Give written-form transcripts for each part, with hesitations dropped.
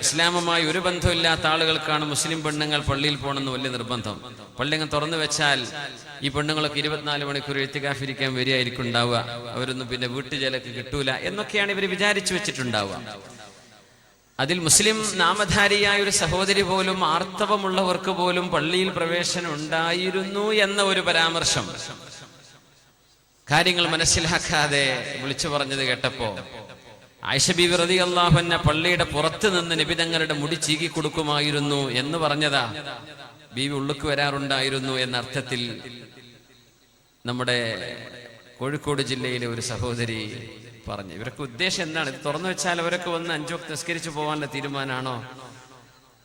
ഇസ്ലാമുമായി ഒരു ബന്ധമില്ലാത്ത ആളുകൾക്കാണ് മുസ്ലിം പെണ്ണുങ്ങൾ പള്ളിയിൽ പോകണമെന്ന് വലിയ നിർബന്ധം. പള്ളിങ്ങൾ തുറന്നു വെച്ചാൽ ഈ പെണ്ണുങ്ങളൊക്കെ 24 മണിക്കൂർ എഴുത്തിക്കാഫിരിക്കാൻ വരികയായിരിക്കും ഉണ്ടാവുക. അവരൊന്നും പിന്നെ വീട്ടുജലക്ക് കിട്ടൂല എന്നൊക്കെയാണ് ഇവർ വിചാരിച്ചു വെച്ചിട്ടുണ്ടാവുക. അതിൽ മുസ്ലിം നാമധാരിയായ ഒരു സഹോദരി പോലും ആർത്തവമുള്ളവർക്ക് പോലും പള്ളിയിൽ പ്രവേശനം ഉണ്ടായിരുന്നു എന്ന ഒരു പരാമർശം കാര്യങ്ങൾ മനസ്സിലാക്കാതെ വിളിച്ചു പറഞ്ഞത് കേട്ടപ്പോ ആയിഷ ബീവി റളിയല്ലാഹു അൻഹ പള്ളിയുടെ പുറത്ത് നിന്ന് നബി തങ്ങളുടെ മുടി ചീകി കൊടുക്കുമായിരുന്നു എന്ന് പറഞ്ഞതാ. ബീവി ഉള്ളുക്ക് വരാറുണ്ടായിരുന്നു എന്ന അർത്ഥത്തിൽ നമ്മുടെ കോഴിക്കോട് ജില്ലയിലെ ഒരു സഹോദരി പറഞ്ഞു. ഇവരൊക്കെ ഉദ്ദേശം എന്താണ്? ഇത് തുറന്നു വെച്ചാൽ അവരൊക്കെ വന്ന് 5 വക്ത് നിസ്കരിച്ചു പോകാനുള്ള തീരുമാനമാണോ?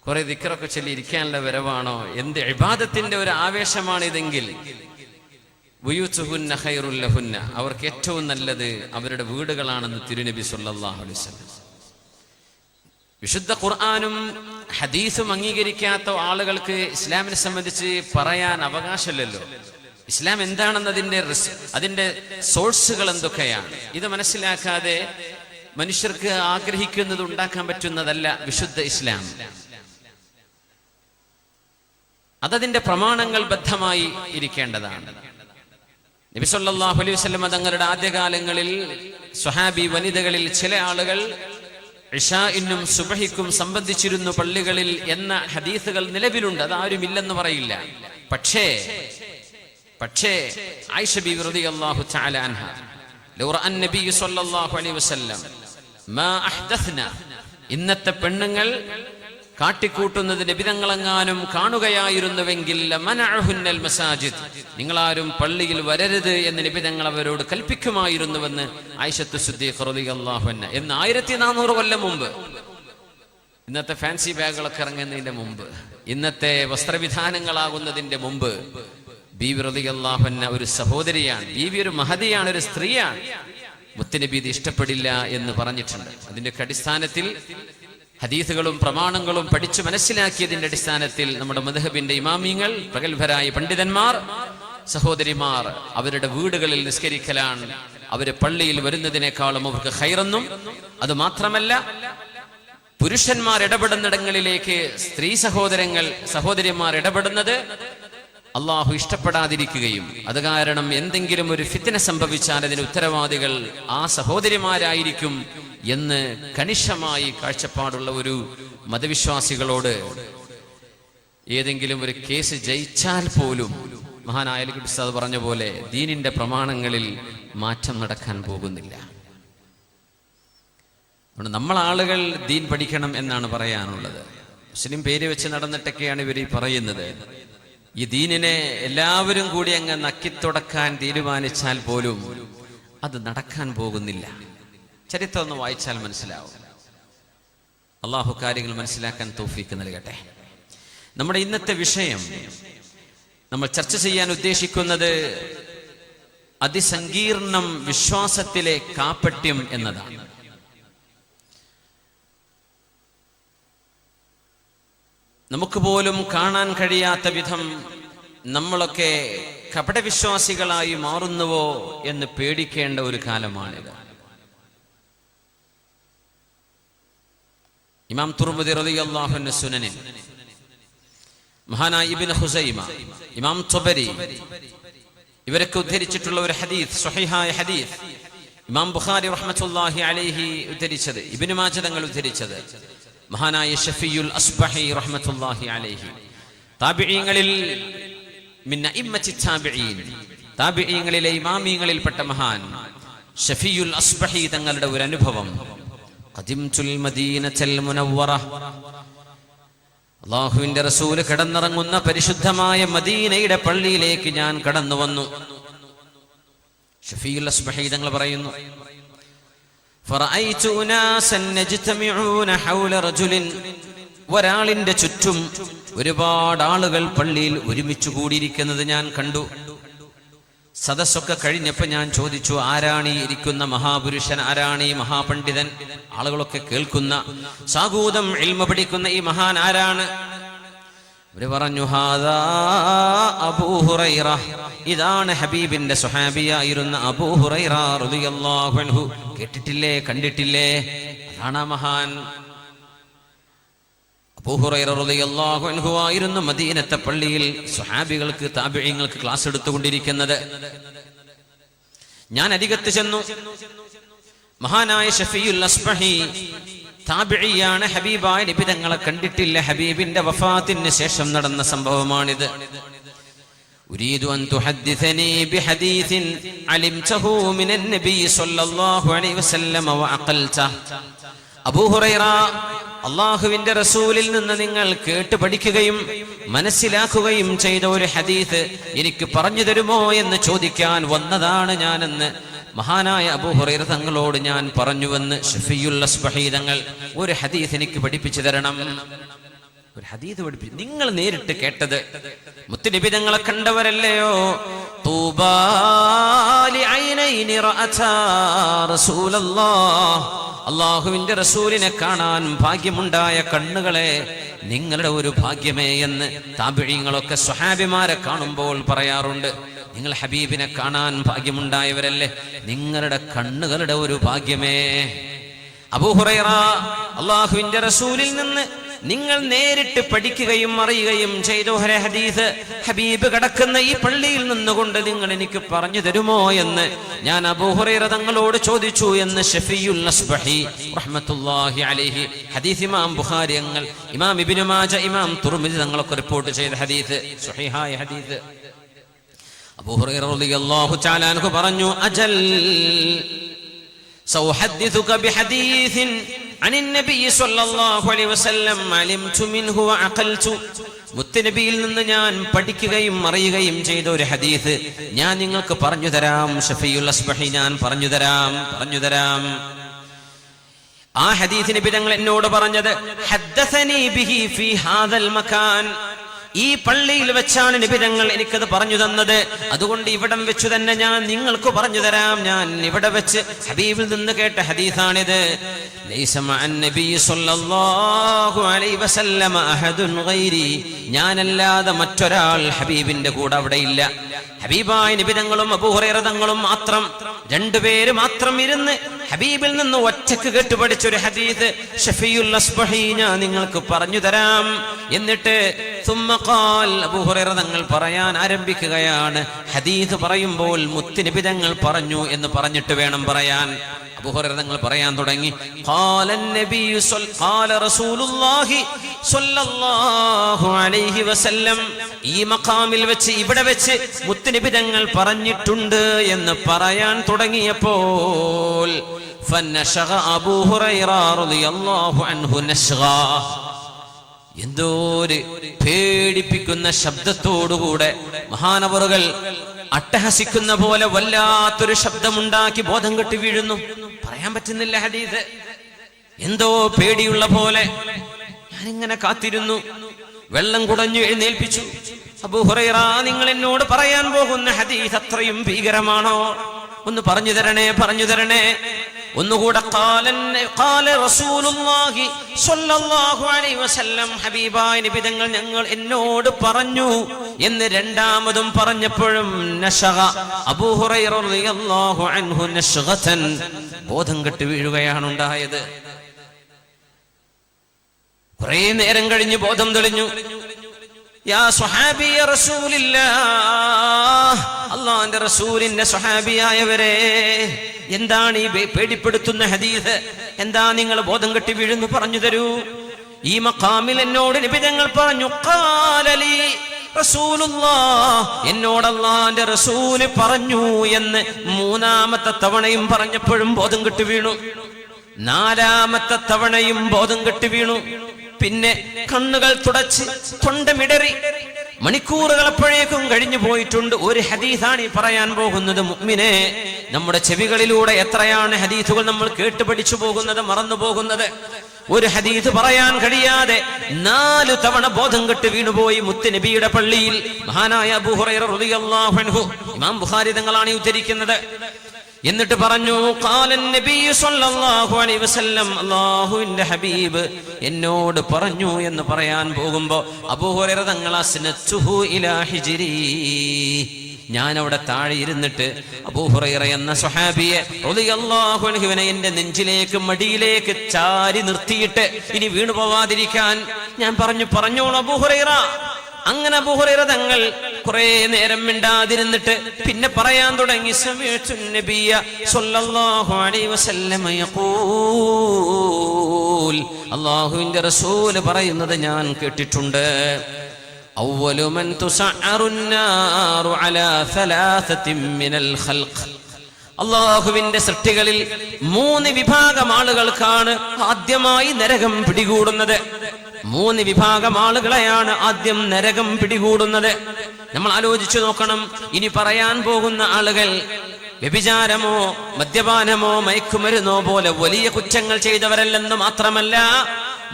കുറെ ദിക്റൊക്കെ ചൊല്ലി ഇരിക്കാനുള്ള വരവാണോ? എന്ത് ഇബാദത്തിന്റെ ഒരു ആവേശമാണ് ഇതെങ്കിൽ ബുയൂതുഹുന്ന ഖൈറുൽ ലഹുന്ന, അവർക്ക് ഏറ്റവും നല്ലത് അവരുടെ വീടുകളാണെന്ന് തിരുനബി സല്ലല്ലാഹു അലൈഹി വസല്ലം. വിശുദ്ധ ഖുർആനും ഹദീസും അംഗീകരിക്കാത്ത ആളുകൾക്ക് ഇസ്ലാമിനെ സംബന്ധിച്ച് പറയാൻ അവകാശമില്ലല്ലോ. ഇസ്ലാം എന്താണെന്നതിന്റെ അതിന്റെ സോഴ്സുകൾ എന്തൊക്കെയാണ്? ഇത് മനസ്സിലാക്കാതെ മനുഷ്യർക്ക് ആഗ്രഹിക്കുന്നത് ഉണ്ടാക്കാൻ പറ്റുന്നതല്ല വിശുദ്ധ ഇസ്ലാം. അതതിന്റെ പ്രമാണങ്ങൾ ബദ്ധമായി ഇരിക്കേണ്ടതാണ്. നബി സല്ലല്ലാഹു അലൈഹി വസല്ലം തങ്ങളുടെ ആദ്യകാലങ്ങളിൽ സ്വഹാബി വനിതകളിൽ ചില ആളുകൾ ഇശാഇനും സുബ്ഹിക്കും സംബന്ധിച്ചിരുന്നു പള്ളികളിൽ എന്ന ഹദീസുകൾ നിലവിലുണ്ട്. അതാരും ഇല്ലെന്ന് പറയില്ല. പക്ഷേ ആയിഷ ബീവി റളിയല്ലാഹു തആല അൻഹ ലൗ റഅ നബി സല്ലല്ലാഹു അലൈഹി വസല്ലം മാ അഹ്ദസ്ന, ഇന്നത്തെ പെണ്ണുങ്ങൾ കാട്ടിക്കൂട്ടുന്നത് നബിതങ്ങളെങ്ങാനും കാണുകയായിരുന്നുവെങ്കിൽ മനഅഹുന്നൽ മസാജിദ്, നിങ്ങളാരും പള്ളിയിൽ വരരുത് എന്ന് നബിതങ്ങൾ അവരോട് കൽപ്പിക്കുമായിരുന്നുവെന്ന് ആയിഷത്തു സിദ്ദീഖ റളിയല്ലാഹു അൻഹ. എന്ന് 1400 കൊല്ലം മുമ്പ്, ഇന്നത്തെ ഫാൻസി ബാഗുകളൊക്കെ ഇറങ്ങുന്നതിന്റെ മുമ്പ്, ഇന്നത്തെ വസ്ത്രവിധാനങ്ങളാകുന്നതിന്റെ മുമ്പ് ബീവി റളിയല്ലാഹു അൻഹ ഒരു സഹോദരിയാണ്. ബീവി ഒരു മഹദിയാണ്, ഒരു സ്ത്രീയാണ്. മുത്തുനബി ഇത് ഇഷ്ടപ്പെടില്ല എന്ന് പറഞ്ഞിട്ടുണ്ട്. അതിന്റെ അടിസ്ഥാനത്തിൽ ഹദീസുകളും പ്രമാണങ്ങളും പഠിച്ചു മനസ്സിലാക്കിയതിന്റെ അടിസ്ഥാനത്തിൽ നമ്മുടെ മദ്ഹബിന്റെ ഇമാമിങ്ങൾ, പ്രഗത്ഭരായ പണ്ഡിതന്മാർ, സഹോദരിമാർ അവരുടെ വീടുകളിൽ നിസ്കരിക്കലാണ് അവര് പള്ളിയിൽ വരുന്നതിനേക്കാളും അവർക്ക് ഖൈറെന്നും, അത് മാത്രമല്ല പുരുഷന്മാർ ഇടപെടുന്നിടങ്ങളിലേക്ക് സ്ത്രീ സഹോദരിമാർ ഇടപെടുന്നത് അള്ളാഹു ഇഷ്ടപ്പെടാതിരിക്കുകയും അത് കാരണം എന്തെങ്കിലും ഒരു ഫിത്ന സംഭവിച്ചാൽ അതിന് ഉത്തരവാദികൾ ആ സഹോദരിമാരായിരിക്കും എന്ന് കണിശമായി കാഴ്ചപ്പാടുള്ള ഒരു മതവിശ്വാസികളോട് ഏതെങ്കിലും ഒരു കേസ് ജയിച്ചാൽ പോലും മഹാനായ അലി ഉസ്താദ് പറഞ്ഞ പോലെ ദീനിന്റെ പ്രമാണങ്ങളിൽ മാറ്റം നടക്കാൻ പോകുന്നില്ല. നമ്മൾ ആളുകൾ ദീൻ പഠിക്കണം എന്നാണ് പറയാനുള്ളത്. മുസ്ലിം പേര് വെച്ച് നടന്നിട്ടൊക്കെയാണ് ഇവർ പറയുന്നത്. ഈ ദീനിനെ എല്ലാവരും കൂടി അങ്ങ് നക്കിത്തുടക്കാൻ തീരുമാനിച്ചാൽ പോലും അത് നടക്കാൻ പോകുന്നില്ല. ചരിത്രം ഒന്ന് വായിച്ചാൽ മനസ്സിലാവും. അള്ളാഹു കാര്യങ്ങൾ മനസ്സിലാക്കാൻ തൗഫീക്ക് നൽകട്ടെ. നമ്മുടെ ഇന്നത്തെ വിഷയം നമ്മൾ ചർച്ച ചെയ്യാൻ ഉദ്ദേശിക്കുന്നത് അതിസങ്കീർണം വിശ്വാസത്തിലെ കാപട്യം എന്നതാണ്. നമുക്ക് പോലും കാണാൻ കഴിയാത്ത വിധം നമ്മളൊക്കെ കപടവിശ്വാസികളായി മാറുന്നുവോ എന്ന് പേടിക്കേണ്ട ഒരു കാലമാണിത്. ഇമാം തുർമുദി റളിയല്ലാഹു അൻഹു സുനനിൽ, മഹാനായ ഇബ്നു ഖുസൈമ, ഇമാം തുബരി ഇവരൊക്കെ ഉദ്ധരിച്ചിട്ടുള്ള ഒരു ഹദീസ്, സ്വഹീഹായ ഹദീസ്, ഇമാം ബുഖാരി റഹ്മത്തുള്ളാഹി അലൈഹി ഉദ്ധരിച്ചത്, ഇബ്നു മാജ തങ്ങൾ ഉദ്ധരിച്ചത്, മഹാനായ ഷഫീഉൽ അസ്ബഹി റഹ്മത്തുള്ളാഹി അലൈഹി, താബിഈങ്ങളിൽ മിൻ അഇമ്മത്തി താബിഈൻ, താബിഈങ്ങളിലെ ഇമാമിയങ്ങളിൽപ്പെട്ട മഹാൻ ഷഫീഉൽ അസ്ബഹി തങ്ങളുടെ ഒരു അനുഭവം. ഖദിംതുൽ മദീനത്തുൽ മുനവ്വറ, അല്ലാഹുവിന്റെ റസൂൽ കടന്നിറങ്ങുന്ന പരിശുദ്ധമായ മദീനയുടെ പള്ളിയിലേക്ക് ഞാൻ കടന്നു വന്നു. ഷഫീഉൽ അസ്ബഹി തങ്ങൾ പറയുന്നു, ഫറഅയ്തു ഉനാസൻ യജ്തമിഊന ഹൗല റജുലിൻ, ഒരാളിന്റെ ചുറ്റും ഒരുപാട് ആളുകൾ പള്ളിയിൽ ഒരുമിച്ച് കൂടിയിരിക്കുന്നത് ഞാൻ കണ്ടു. സദസ്സൊക്കെ കഴിഞ്ഞപ്പോൾ ഞാൻ ചോദിച്ചു, ആരാണ് ഈ ഇരിക്കുന്ന മഹാപുരുഷൻ, ആരാണ് ഈ മഹാപണ്ഡിതൻ? ആളുകളൊക്കെ കേൾക്കുന്ന, സാഗൂതം ഇൽമ പഠിക്കുന്ന ഈ മഹാൻ ആരാണ്? അവര് പറഞ്ഞു, ഹാദാ അബൂ ഹുറൈറ, ഇതാണ് ഹബീബിന്റെ സ്വഹാബിയായിരുന്ന അബൂ ഹുറൈറ റളിയല്ലാഹു അൻഹു. കേട്ടിട്ടില്ലേ, കണ്ടിട്ടില്ലേ? അതാണ് മഹാൻ. അബൂ ഹുറൈറ റളിയല്ലാഹു അൻഹു ആയിരുന്നു മദീനത്തെ പള്ളിയിൽ സ്വഹാബികൾക്ക് താബിഈങ്ങൾക്ക് ക്ലാസ് എടുത്തുകൊണ്ടിരിക്കുന്നത്. ഞാൻ അരികത്ത് ചെന്നു. മഹാനായ ഷഫീഉൽ അസ്ബഹി താബിഈയാണ്. ഹബീബായ നബി തങ്ങളെ കണ്ടിട്ടില്ല. ഹബീബിന്റെ വഫാത്തിന് ശേഷം നടന്ന സംഭവമാണിത്. ഉരീദു അൻ തുഹദ്ദിസനി ബിഹദീസിൻ അലിംതഹു മിനൻ നബി സ്വല്ലല്ലാഹു അലൈഹി വസല്ലം വഅഖൽത. അബൂ ഹുറൈറ, അല്ലാഹുവിന്റെ റസൂലിൽ നിന്ന് നിങ്ങൾ കേട്ട് പഠിക്കുകയും മനസ്സിലാക്കുകയും ചെയ്ത ഒരു ഹദീസ് എനിക്ക് പറഞ്ഞു തരുമോ എന്ന് ചോദിക്കാൻ വന്നതാണ് ഞാനെന്ന് മഹാനായ അബൂ ഹുറൈറ തങ്ങളോട് ഞാൻ പറഞ്ഞുവെന്ന് ഷഫീഉൽ അസ്ബഹി തങ്ങൾ ഒരു ഹദീസ് എനിക്ക് പഠിപ്പിച്ചു തരണം. ഒരു ഹദീസ് പഠിപ്പിച്ചു. നിങ്ങൾ നേരിട്ട് കേട്ടത് മുത്തുനബി തങ്ങളെ കണ്ടവരല്ലയോ? തൂബാ ലിഐനൈനി റഅതാ റസൂലല്ലാഹ്. അല്ലാഹുവിന്റെ റസൂലിനെ കാണാൻ ഭാഗ്യമുണ്ടായ കണ്ണുകളെ, നിങ്ങളുടെ ഒരു ഭാഗ്യമേ എന്ന് താബിഈങ്ങളൊക്കെ സ്വഹാബിമാരെ കാണുമ്പോൾ പറയാറുണ്ട്. നിങ്ങൾ ഹബീബിനെ കാണാൻ ഭാഗ്യമുണ്ടായവരല്ലേ, നിങ്ങളുടെ കണ്ണുകളുടെ ഒരു ഭാഗ്യമേ. അബൂ ഹുറൈറ, അല്ലാഹുവിന്റെ റസൂലിൽ നിന്ന് നിങ്ങൾ നേരിട്ട് പഠിക്കുകയും അറിയുകയും ചെയ്ത ഒരു ഹദീസ് ഹബീബ് കിടക്കുന്ന ഈ പള്ളിയിൽ നിന്നുകൊണ്ട് നിങ്ങൾ എനിക്ക് പറഞ്ഞു തരുമോ എന്ന് ഞാൻ അബൂ ഹുറൈറ തങ്ങളോട് ചോദിച്ചു എന്ന് ഷഫീഉൽ അസ്ബഹി റഹ്മത്തുള്ളാഹി അലൈഹി. ഹദീസ് ഇമാം ബുഖാരി, ഇമാം ഇബ്നു മാജ, ഇമാം തുർമിദി തങ്ങളൊക്കെ റിപ്പോർട്ട് ചെയ്ത ഹദീസ്, സ്വഹീഹായ ഹദീസ്. അബൂ ഹുറൈറ റളിയല്ലാഹു തആല അൻഹു പറഞ്ഞു, അജൽ സൗഹദ്ദിസുക ബിഹദീസിൻ അനിൻ നബി സ്വല്ലല്ലാഹു അലൈഹി വസല്ലം അലിംതു മിൻഹു വഅഖൽതു. മുത്തുനബിയിൽ നിന്ന് ഞാൻ പഠിക്കുകയും അറിയുകയും ചെയ്ത ഒരു ഹദീസ് ഞാൻ നിങ്ങൾക്ക് പറഞ്ഞു തരാം. ഷഫീഉൽ അസ്ബഹി, ഞാൻ പറഞ്ഞു തരാം. ആ ഹദീസ് നബി തങ്ങൾ എന്നോട് പറഞ്ഞത്, ഹദ്ദസനി ബിഹി ഫീ ഹാദൽ മകാൻ. ഈ പള്ളിയിൽ വെച്ചാണ് നബി തങ്ങൾ എനിക്കത് പറഞ്ഞു തന്നത്. അതുകൊണ്ട് ഇവിടം വെച്ച് തന്നെ ഞാൻ നിങ്ങൾക്ക് പറഞ്ഞു തരാം. ഞാൻ ഇവിടെ വെച്ച് ഹബീബിൽ നിന്ന് കേട്ട ഹദീസാണിത്. ലൈസ മഅൻ നബി സ്വല്ലല്ലാഹു അലൈഹി വസല്ലം അഹദുൻ ഗൈരി. ഞാനല്ലാതെ മറ്റൊരാൾ ഹബീബിന്റെ കൂടെ അവിടെ ഇല്ല. ഹബീബായ നബി തങ്ങളും അബൂ ഹുറൈറ തങ്ങളും മാത്രം, രണ്ടുപേര് മാത്രം ഇരുന്ന് ഹബീബിൽ നിന്ന് ഒറ്റക്ക് കേട്ട് പഠിച്ചൊരു ഹദീസ് ഷഫീഉൽ അസ്ബഹി ഞാൻ നിങ്ങൾക്ക് പറഞ്ഞു തരാം. എന്നിട്ട് അബൂ ഹുറൈറ തങ്ങൾ പറയാൻ ആരംഭിക്കുകയാണ്. ഹദീസ് പറയുമ്പോൾ മുത്തുനബി തങ്ങൾ പറഞ്ഞു എന്ന് പറഞ്ഞിട്ട് വേണം പറയാൻ. അബൂ ഹുറൈറ തങ്ങൾ പറയാൻ തുടങ്ങി. ഖാല റസൂലുള്ളാഹി സ്വല്ലല്ലാഹു അലൈഹി വസല്ലം. ഈ മഖാമിൽ വെച്ച്, ഇവിടെ വെച്ച് മുത്തുനബി തങ്ങൾ പറഞ്ഞിട്ടുണ്ട് എന്ന് പറയാൻ തുടങ്ങിയപ്പോൾ ഫനശഗ അബൂ ഹുറൈറ റളിയല്ലാഹു അൻഹു നശ്ഗാ. എന്തോ ഒരു പേടിപ്പിക്കുന്ന ശബ്ദത്തോടുകൂടെ മഹാനവറുകൾ അട്ടഹസിക്കുന്ന പോലെ വല്ലാത്തൊരു ശബ്ദമുണ്ടാക്കി ബോധം കെട്ടി വീഴുന്നു. പറയാൻ പറ്റുന്നില്ല ഹദീസ്. എന്തോ പേടിയുള്ള പോലെ ഞാനിങ്ങനെ കാത്തിരുന്നു. വെള്ളം കുടഞ്ഞു എഴുന്നേൽപ്പിച്ചു. അബൂ ഹുറൈറ, നിങ്ങൾ എന്നോട് പറയാൻ പോകുന്ന ഹദീസ് അത്രയും ഭീകരമാണോ? ഒന്ന് പറഞ്ഞു തരണേ. ഒന്നുകൂടെ ഖാല റസൂലുള്ളാഹി സ്വല്ലല്ലാഹു അലൈഹി വസല്ലം. ഹബീബായ നബി തങ്ങൾ ഞങ്ങൾ എന്നോട് പറഞ്ഞു എന്ന് രണ്ടാമതും പറഞ്ഞപ്പോഴും നശഗ അബൂ ഹുറൈറ റളിയല്ലാഹു അൻഹു നശ്ഗതൻ, ബോധം കെട്ട് വീഴുകയാണ് ഉണ്ടായത്. കുറേ നേരം കഴിഞ്ഞ് ബോധം തെളിഞ്ഞു. യാ സ്വഹാബിയ റസൂലില്ലാഹ്, അല്ലാഹുവിന്റെ റസൂലിന്റെ സ്വഹാബിയായവരെ, എന്താണ് ഈ പേടിപ്പെടുത്തുന്ന ഹദീസ്? എന്താ നിങ്ങൾ ബോധം കെട്ടി വീഴുന്നു? പറഞ്ഞു തരൂ. ഈ മഖാമിൽ എന്നോട് നബി തങ്ങൾ പറഞ്ഞു, ഖാലലി റസൂലുള്ളാഹ്, എന്നോട് അല്ലാഹുവിന്റെ റസൂല് പറഞ്ഞു എന്ന് മൂന്നാമത്തെ തവണയും പറഞ്ഞപ്പോഴും ബോധം കെട്ടി വീണു. നാലാമത്തെ തവണയും ബോധം കെട്ടി വീണു. പിന്നെ കണ്ണുകൾ തുടച്ച് തൊണ്ടമിടറി. മണിക്കൂറുകൾ അപ്പോഴേക്കും കഴിഞ്ഞു പോയിട്ടുണ്ട്. ഒരു ഹദീസാണ് ഈ പറയാൻ പോകുന്നത്. മുഅ്മിനെ, നമ്മുടെ ചെവികളിലൂടെ എത്രയാണ് ഹദീസുകൾ നമ്മൾ കേട്ട് പഠിച്ചു പോകുന്നത്, മറന്നു പോകുന്നത്. ഒരു ഹദീസ് പറയാൻ കഴിയാതെ 4 തവണ ബോധം കെട്ട് വീണുപോയി മുത്തുനബിയുടെ പള്ളിയിൽ. മഹാനായ അബൂ ഹുറൈറ റളിയല്ലാഹു അൻഹു, ഇമാം ബുഖാരി തങ്ങളാണ് ഉദ്ധരിക്കുന്നത്. എന്നിട്ട് പറഞ്ഞു, ഖാലൻ നബി സ്വല്ലല്ലാഹു അലൈഹി വസല്ലം, അല്ലാഹുവിന്റെ ഹബീബ് എന്നോട് പറഞ്ഞു എന്ന് പറയാൻ പോകുമ്പോ അബൂ ഹുറൈറ തങ്ങൾ അസ്നതുഹു ഇലാ ഹിജ്രി, ഞാൻ അവിടെ താഴെ ഇരുന്നിട്ട് അബൂ ഹുറൈറ എന്ന സ്വഹാബിയെ റളിയല്ലാഹു അൻഹുവിനെ എന്റെ നെഞ്ചിലേക്ക്, മടിയിലേക്ക് ചാരി നിർത്തിയിട്ട് ഇനി വീണു പോവാതിരിക്കാൻ ഞാൻ പറഞ്ഞോളൂ അബൂ ഹുറൈറ. അങ്ങനെ അബൂ ഹുറൈറ തങ്ങൾ കുറെ നേരം മിണ്ടാതിരുന്നിട്ട് പിന്നെ പറയാൻ തുടങ്ങി, സമിഅ്തു നബിയ സ്വല്ലല്ലാഹു അലൈഹി വസല്ലം യഖൂൽ, അല്ലാഹുവിന്റെ റസൂൽ പറയുന്നത് ഞാൻ കേട്ടിട്ടുണ്ട്. അവ്വലു മൻ തുസഅറുൻ നാറു അലാ സലാസത്തിൻ മിനൽ ഖൽഖ്, അല്ലാഹുവിന്റെ സൃഷ്ടികളിൽ 3 വിഭാഗം ആളുകൾക്കാണ് ആദ്യമായി നരകം പിടികൂടുന്നത്. 3 വിഭാഗം ആളുകളെയാണ് ആദ്യം നരകം പിടികൂടുന്നത്. നമ്മൾ ആലോചിച്ചു നോക്കണം. ഇനി പറയാൻ പോകുന്ന ആളുകൾ വ്യഭിചാരമോ മദ്യപാനമോ മയക്കുമരുന്നോ പോലെ വലിയ കുറ്റങ്ങൾ ചെയ്തവരല്ലെന്ന് മാത്രമല്ല,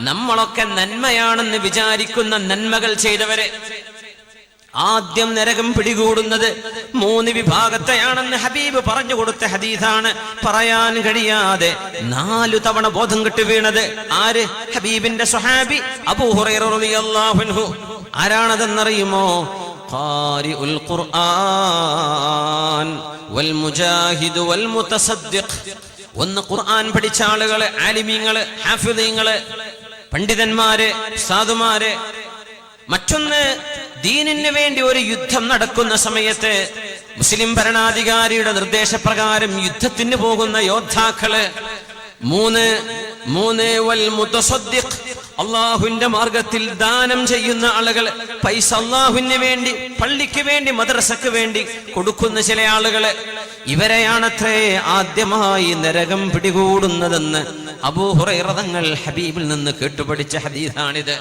നമ്മളൊക്കെ നന്മയാണെന്ന് വിചാരിക്കുന്ന നന്മകൾ ചെയ്തവരെ ആദ്യം നരകം പിടികൂടുന്നത് 3 വിഭാഗത്തെയാണെന്ന് ഹബീബ് പറഞ്ഞു കൊടുത്ത ഹദീസാണ്. പറയാൻ കഴിയാതെ 4 തവണ ബോധം കെട്ട് വീണത് ആര്? ഹബീബിന്റെ സ്വഹാബി അബൂ ഹുറൈറ റളിയല്ലാഹു അൻഹു. ആരാണതെന്നറിയുമോ? ഖാരിഉൽ ഖുർആൻ വൽ മുജാഹിദ് വൽ മുതസദ്ദിഖ്. ഒന്ന് ഖുർആൻ പഠിച്ച ആളുകള്, ആലിമീങ്ങള്, ഹാഫിളീങ്ങള്, പണ്ഡിതന്മാര്, ഉസ്താദുമാര്. മറ്റൊന്ന് ദീനിന് വേണ്ടി ഒരു യുദ്ധം നടക്കുന്ന സമയത്ത് മുസ്ലിം ഭരണാധികാരിയുടെ നിർദ്ദേശപ്രകാരം യുദ്ധത്തിന് പോകുന്ന യോദ്ധാക്കള്. 3 വൽ മുതസദ്ദിഖ്, അള്ളാഹുവിന്റെ മാർഗത്തിൽ ദാനം ചെയ്യുന്ന ആളുകൾ. പൈസ അള്ളാഹുവിന് വേണ്ടി, പള്ളിക്ക് വേണ്ടി, മദ്രസക്ക് വേണ്ടി കൊടുക്കുന്ന ചില ആളുകള്. ഇവരെയാണത്രേ ആദ്യമായി നരകം പിടികൂടുന്നതെന്ന് അബൂ ഹുറൈറ തങ്ങൾ ഹബീബിൽ നിന്ന് കേട്ടുപഠിച്ച ഹദീസാണിത്.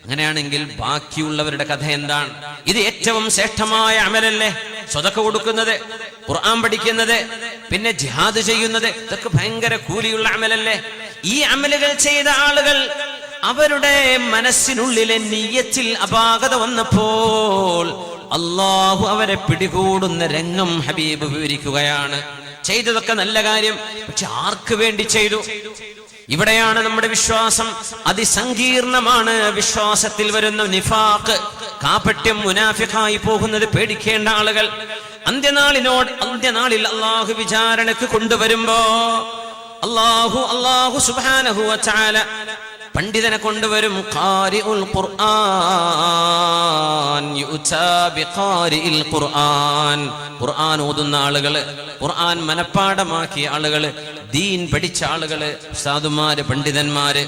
അങ്ങനെയാണെങ്കിൽ ബാക്കിയുള്ളവരുടെ കഥ എന്താണ്? ഇത് ഏറ്റവും ശ്രേഷ്ഠമായ അമലല്ലേ? സ്വതക്ക കൊടുക്കുന്നത്, ഖുർആൻ പഠിക്കുന്നത്, പിന്നെ ജിഹാദ് ചെയ്യുന്നത്, ഇതൊക്കെ ഭയങ്കര കൂലിയുള്ള അമലല്ലേ? ഈ അമലുകൾ ചെയ്ത ആളുകൾ അവരുടെ മനസ്സിനുള്ളിലെ നിയ്യത്തിൽ അപാകത വന്നപ്പോൾ അല്ലാഹു അവരെ പിടികൂടുന്ന രംഗം ഹബീബ് വിവരിക്കുകയാണ്. ചെയ്തതൊക്കെ നല്ല കാര്യം, പക്ഷെ ആർക്ക് വേണ്ടി ചെയ്തു? ഇവിടെയാണ് നമ്മുടെ വിശ്വാസം അതിസങ്കീർണമാണ്. വിശ്വാസത്തിൽ വരുന്ന നിഫാഖ്, കാപട്യം, മുനാഫിഖായി പോകുന്നത് പേടിക്കേണ്ട ആളുകൾ. അന്ത്യനാളിൽ അല്ലാഹു വിചാരണക്ക് കൊണ്ടുവരുമ്പോ അല്ലാഹു സുബ്ഹാനഹു വ തആല പണ്ഡിതനെ കൊണ്ടുവരും. ഖാരിഉൽ ഖുർആൻ യുതാ ബിഖാരിഇൽ ഖുർആൻ. ഖുർആൻ ഓതുന്ന ആളുകള്, ഖുർആൻ മനപ്പാഠമാക്കിയ ആളുകള്, ദീൻ പഠിച്ച ആളുകള്, ഉസ്താദുമാര്, പണ്ഡിതന്മാര്.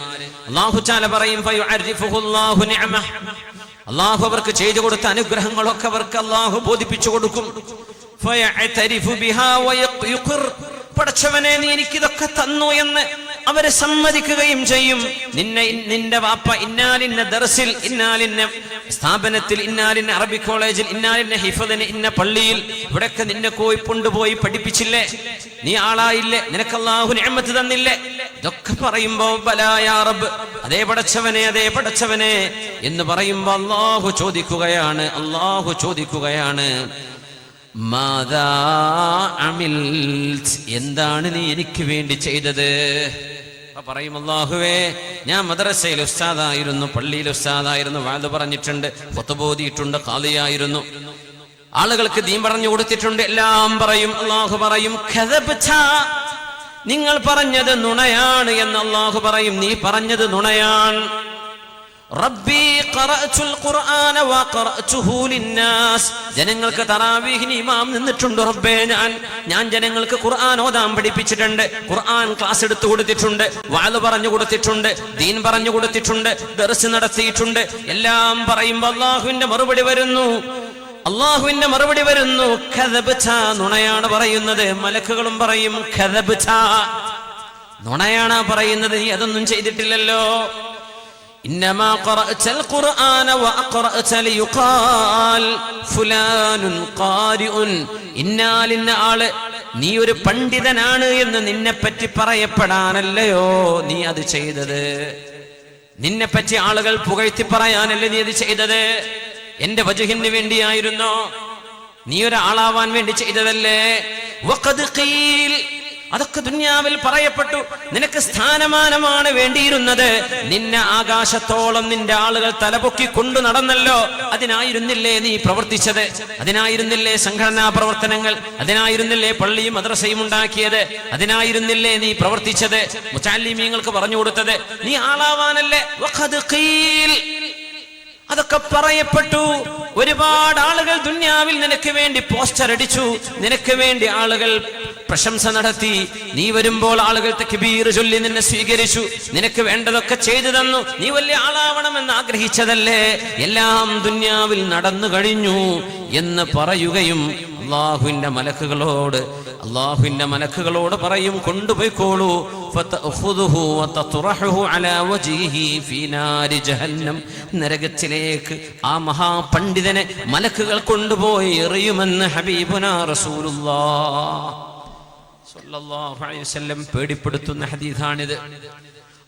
അല്ലാഹു തആല പറയും ഫയുഅരിഫുഹുല്ലാഹു നിഅമഹ, അല്ലാഹു അവർക്ക് ചെയ്തു കൊടുത്ത അനുഗ്രഹങ്ങളൊക്കെ അവർക്ക് അല്ലാഹു ബോധിപ്പിച്ചു കൊടുക്കും. ഫയഅതരിഫു ബിഹാ വയഖിർ, പടച്ചവനെ നീ എനിക്കിതൊക്കെ തന്നു എന്ന് അവരെ സമ്മതിക്കുകയും ചെയ്യും. നിന്റെ വാപ്പ ഇന്നാലിന്ന ദർസിൽ, ഇന്നാലിന്ന സ്ഥാപനത്തിൽ, ഇന്നാലിന്ന അറബി കോളേജിൽ, ഇന്നാലിന്ന ഹിഫദിന്, ഇന്ന പള്ളിയിൽ, ഇവിടെയൊക്കെ നിന്നെ കൊണ്ടുപോയി പഠിപ്പിച്ചില്ലേ? നീ ആളായില്ലേ? നിനക്ക് അല്ലാഹു നിഅമത്ത് തന്നില്ലേ? ഇതൊക്കെ പറയുമ്പോ ബലാ യാ റബ്ബ്, അതേ പടച്ചവനെ എന്ന് പറയുമ്പോ അല്ലാഹു ചോദിക്കുകയാണ് മാദാ അമിൽത്, എന്താണ് നീ എനിക്ക് വേണ്ടി ചെയ്തത്? പറയും, അല്ലാഹുവേ ഞാൻ മദ്രസയിൽ ഉസ്താദായിരുന്നു, പള്ളിയിൽ ഉസ്താദായിരുന്നു, വാദ് പറഞ്ഞിട്ടുണ്ട്, ഖുത്ബ ഓതിയിട്ടുണ്ട്, ഖാദിയായിരുന്നു, ആളുകൾക്ക് ദീൻ പറഞ്ഞു കൊടുത്തിട്ടുണ്ട്, എല്ലാം പറയും. അല്ലാഹു പറയും കദബ്ത, നിങ്ങൾ പറഞ്ഞത് നുണയാണ് എന്ന് അല്ലാഹു പറയും. നീ പറഞ്ഞത് നുണയാണ്. റബ്ബി ഖറഅതുൽ ഖുർആന വഖറഅതുഹു ലിന്നാസ്, ജനങ്ങൾക്ക് തറാവീഹിന് ഇമാം നിന്നിട്ടുണ്ട് റബ്ബേ. ഞാൻ ജനങ്ങൾക്ക് ഖുർആൻ ഓതാൻ പഠിപ്പിച്ചിട്ടുണ്ട്, ഖുർആൻ ക്ലാസ് എടുത്തു കൊടുത്തിട്ടുണ്ട്, വഅദ് പറഞ്ഞു കൊടുത്തിട്ടുണ്ട്, ദീൻ പറഞ്ഞു കൊടുത്തിട്ടുണ്ട്, ദർസ് നടത്തിയിട്ടുണ്ട്. എല്ലാം പറയുമ്പോൾ അല്ലാഹുവിന്റെ മറുപടി വരുന്നു കദബ്ത, നുണയാണ് പറയുന്നത്. മലക്കുകളും പറയും കദബ്ത, നുണയാണ് പറയുന്നത്, നീ അതൊന്നും ചെയ്തിട്ടില്ലല്ലോ. إنما قرأت القرآن وأقرأت ليقال فلان قارئ. ഇന്നാലിന്ന ആള്, നീ ഒരു പണ്ഡിതനാണ് എന്ന് നിന്നെപ്പറ്റി പറയപ്പെടാനല്ലയോ നീ അത് ചെയ്തത്? നിന്നെപ്പറ്റി ആളുകൾ പുകഴ്ത്തി പറയാനല്ലേ നീ അത് ചെയ്തത്? എന്റെ വജഹിന് വേണ്ടിയായിരുന്നോ? നീ ഒരാളാവാൻ വേണ്ടി ചെയ്തതല്ലേ? വഖദ് ഖീൽ, അതൊക്കെ ദുനിയാവിൽ പറയപ്പെട്ടു. നിനക്ക് സ്ഥാനമാനമാണ് വേണ്ടിയിരുന്നത്. നിന്നെ ആകാശത്തോളം നിന്റെ ആളുകൾ തലപൊക്കി കൊണ്ടു നടന്നല്ലോ. അതിനായിരുന്നില്ലേ നീ പ്രവർത്തിച്ചത്? അതിനായിരുന്നില്ലേ സംഘടനാ പ്രവർത്തനങ്ങൾ? അതിനായിരുന്നില്ലേ പള്ളിയും മദ്രസയും ഉണ്ടാക്കിയത്? അതിനായിരുന്നില്ലേ നീ പ്രവർത്തിച്ചത്? മുതഅല്ലിമീങ്ങൾക്ക് പറഞ്ഞു കൊടുത്തത്? നീ ആളാവാനല്ലേ? വഖദ് ഖീൽ, അതൊക്കെ പറയപ്പെട്ടു. ഒരുപാട് ആളുകൾ ദുനിയാവിൽ നിനക്ക് വേണ്ടി പോസ്റ്റർ അടിച്ചു, നിനക്ക് വേണ്ടി ആളുകൾ പ്രശംസ നടത്തി. നീ വരുമ്പോൾ ആളുകൾ തക്ബീർ ചൊല്ലി നിന്നെ സ്വീകരിച്ചു, നിനക്ക് വേണ്ടതൊക്കെ ചെയ്തു തന്നു. നീ വലിയ ആളാവണമെന്ന് ആഗ്രഹിച്ചതല്ലേ? എല്ലാം ദുനിയാവിൽ നടന്നു കഴിഞ്ഞു എന്ന് പറയുകയും അല്ലാഹുവിന്റെ മലക്കുകളോട് പറയും, കൊണ്ടുപോയിക്കോളൂ. നരകത്തിലേക്ക് ആ മഹാപണ്ഡിതനെ മലക്കുകൾ കൊണ്ടുപോയി എറിയുമെന്ന് ഹബീബുനാ റസൂലുള്ളാഹ് സ്വല്ലല്ലാഹു അലൈഹി വസല്ലം പേടിപ്പെടുത്തുന്ന ഹദീസാണിത്.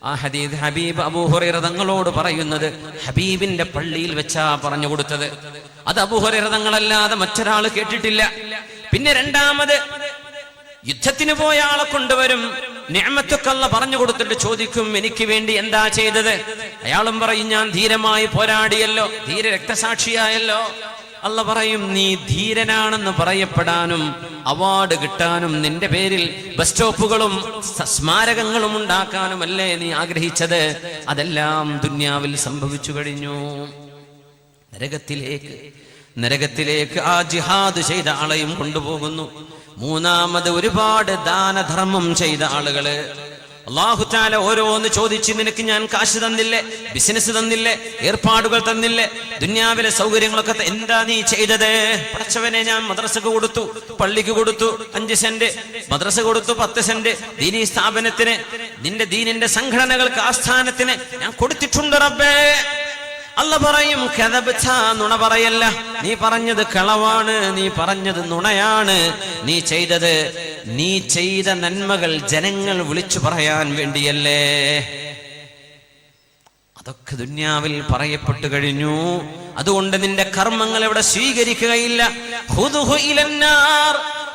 ആ ഹദീസ് ഹബീബ് അബൂ ഹുറൈറ തങ്ങളോട് പറയുന്നത് ഹബീബിന്റെ പള്ളിയിൽ വെച്ചാ പറഞ്ഞു കൊടുത്തത്. അത് അബൂ ഹുറൈറ തങ്ങളല്ലാതെ മറ്റൊരാൾ കേട്ടിട്ടില്ല. പിന്നെ രണ്ടാമത് യുദ്ധത്തിന് പോയ ആളെ കൊണ്ടുവരും. നിഅമത്തൊക്കെ അല്ലാഹ് പറഞ്ഞു കൊടുത്തിട്ട് ചോദിക്കും, എനിക്ക് വേണ്ടി എന്താ ചെയ്തത്? അയാളും പറയും, ഞാൻ ധീരമായി പോരാടിയല്ലോ, ധീര രക്തസാക്ഷിയായല്ലോ. അല്ലാഹ് പറയും, നീ ധീരനാണെന്ന് പറയപ്പെടാനും അവാർഡ് കിട്ടാനും നിന്റെ പേരിൽ ബസ് സ്റ്റോപ്പുകളും സ്മാരകങ്ങളും ഉണ്ടാക്കാനുമല്ലേ നീ ആഗ്രഹിച്ചത്? അതെല്ലാം ദുനിയാവിൽ സംഭവിച്ചു കഴിഞ്ഞു. നരകത്തിലേക്ക് ആ ജിഹാദ് ചെയ്ത ആളെയും കൊണ്ടുപോകുന്നു. മൂന്നാമത് ഒരുപാട് ദാനധർമ്മം ചെയ്ത ആളുകള്. അല്ലാഹു തആല ഓരോന്ന് ചോദിച്ച്, നിനക്ക് ഞാൻ കാശ് തന്നില്ലേ, ബിസിനസ് തന്നില്ലേ, ഏർപ്പാടുകൾ തന്നില്ലേ, ദുനിയാവിലെ സൗകര്യങ്ങളൊക്കെ എന്താ നീ ചെയ്തത്? പടച്ചവനെ, ഞാൻ മദ്രസക്ക് കൊടുത്തു, പള്ളിക്ക് കൊടുത്തു 5 സെന്റ്, മദ്രസ കൊടുത്തു 10 സെന്റ്, ദീനീ സ്ഥാപനത്തിന്, നിന്റെ ദീനിന്റെ സംഘടനകൾക്ക്, ആസ്ഥാനത്തിന് ഞാൻ കൊടുത്തിട്ടുണ്ട് റബ്ബേ. അല്ലാഹ് പറയും, കദബ്ത, നുണ പറയല്ല, നീ പറഞ്ഞത് കളവാണ്, നീ പറഞ്ഞത് നുണയാണ്. നീ ചെയ്ത നന്മകൾ ജനങ്ങൾ വിളിച്ചു പറയാൻ വേണ്ടിയല്ലേ. അതൊക്കെ ദുനിയാവിൽ പറയപ്പെട്ടു കഴിഞ്ഞു. അതുകൊണ്ട് നിന്റെ കർമ്മങ്ങൾ ഇവിടെ സ്വീകരിക്കുകയില്ല. ഖുദുഹു ഇലന്നാർ,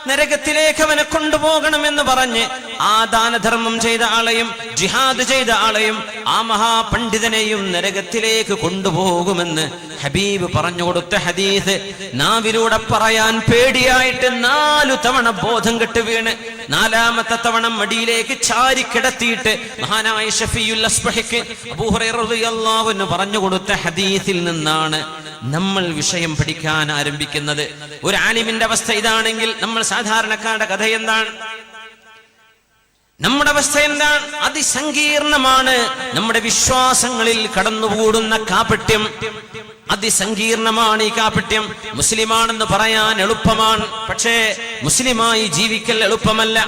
നരകത്തിലേക്ക് അവനെ കൊണ്ടുപോകണമെന്ന് പറഞ്ഞ് ആ ദാനധർമ്മം ചെയ്ത ആളെയും ജിഹാദ് ചെയ്ത ആളെയും ആ മഹാപണ്ഡിതനെയും നരകത്തിലേക്ക് കൊണ്ടുപോകുമെന്ന് ഹബീബ് പറഞ്ഞു കൊടുത്ത ഹദീസ് നാവിലൂടെ പറയാൻ പേടിയായിട്ട് 4 തവണ ബോധം കെട്ട് വീണ് 4ാമത്തെ തവണ മടിയിലേക്ക് ചാരി കിടത്തിയിട്ട് മഹാനായ ഷഫീഉൽ അസ്ബഹിക്ക് അബൂ ഹുറൈറ റളിയല്ലാഹു അൻഹു പറഞ്ഞു കൊടുത്ത ഹദീസിൽ നിന്നാണ് നമ്മൾ വിഷയം പഠിക്കാൻ ആരംഭിക്കുന്നത്. ഒരു ആലിമിന്റെ അവസ്ഥ ഇതാണെങ്കിൽ നമ്മൾ സാധാരണക്കാരുടെ കഥ എന്താണ്? നമ്മുടെ അവസ്ഥ എന്താണ്? അതിസങ്കീർണമാണ്. നമ്മുടെ വിശ്വാസങ്ങളിൽ കടന്നുകൂടുന്ന കാപട്യം അതിസങ്കീർണമാണ്. ഈ കാപട്യം മുസ്ലിമാണെന്ന് പറയാൻ എളുപ്പമാണ്, പക്ഷേ മുസ്ലിമായി ജീവിക്കൽ എളുപ്പമല്ല.